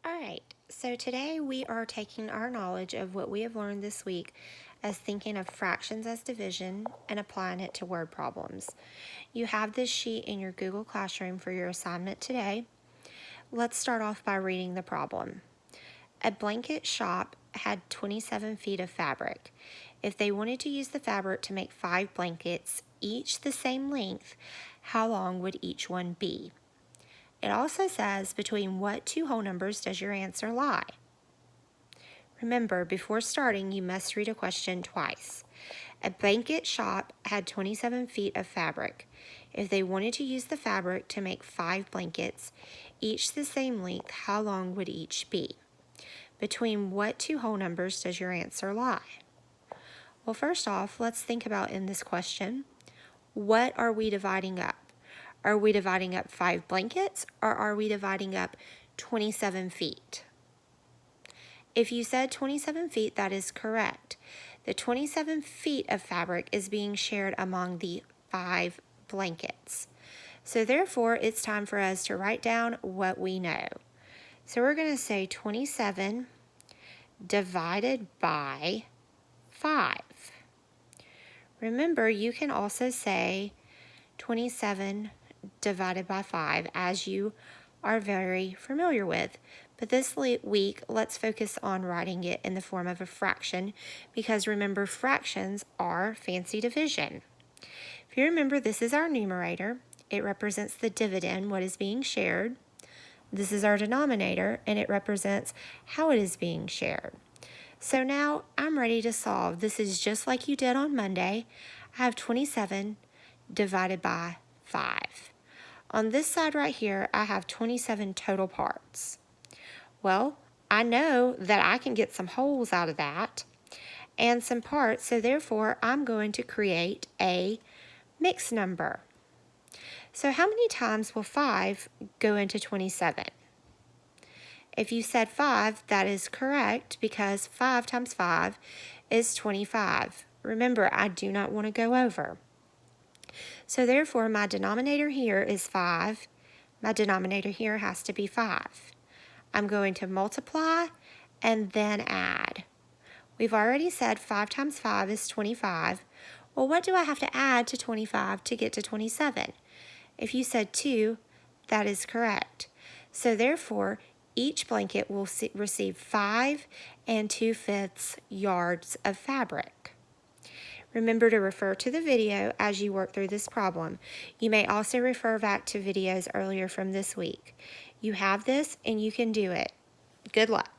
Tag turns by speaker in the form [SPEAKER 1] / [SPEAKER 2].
[SPEAKER 1] Alright, so today we are taking our knowledge of what we have learned this week as thinking of fractions as division and applying it to word problems. You have this sheet in your Google Classroom for your assignment today. Let's start off by reading the problem. A blanket shop had 27 feet of fabric. If they wanted to use the fabric to make 5 blankets, each the same length, how long would each one be? It also says, between what two whole numbers does your answer lie? Remember, before starting, you must read a question twice. A blanket shop had 27 feet of fabric. If they wanted to use the fabric to make 5 blankets, each the same length, how long would each be? Between what two whole numbers does your answer lie? Well, first off, let's think about in this question, what are we dividing up? Are we dividing up 5 blankets, or are we dividing up 27 feet? If you said 27 feet, that is correct. The 27 feet of fabric is being shared among the 5 blankets. So therefore, it's time for us to write down what we know. So we're going to say 27 divided by 5. Remember, you can also say 27 divided by 5, as you are very familiar with. But this week, let's focus on writing it in the form of a fraction, because remember, fractions are fancy division. If you remember, this is our numerator. It represents the dividend, what is being shared. This is our denominator, and it represents how it is being shared. So now I'm ready to solve. This is just like you did on Monday. I have 27 divided by 5. On this side right here, I have 27 total parts. Well, I know that I can get some wholes out of that and some parts, so therefore I'm going to create a mixed number. So how many times will 5 go into 27? If you said 5, that is correct, because 5 times 5 is 25. Remember, I do not want to go over. So therefore, my denominator here is 5. My denominator here has to be 5. I'm going to multiply and then add. We've already said 5 times 5 is 25. Well, what do I have to add to 25 to get to 27? If you said 2, that is correct. So therefore, each blanket will receive 5 2/5 yards of fabric. Remember to refer to the video as you work through this problem. You may also refer back to videos earlier from this week. You have this and you can do it. Good luck.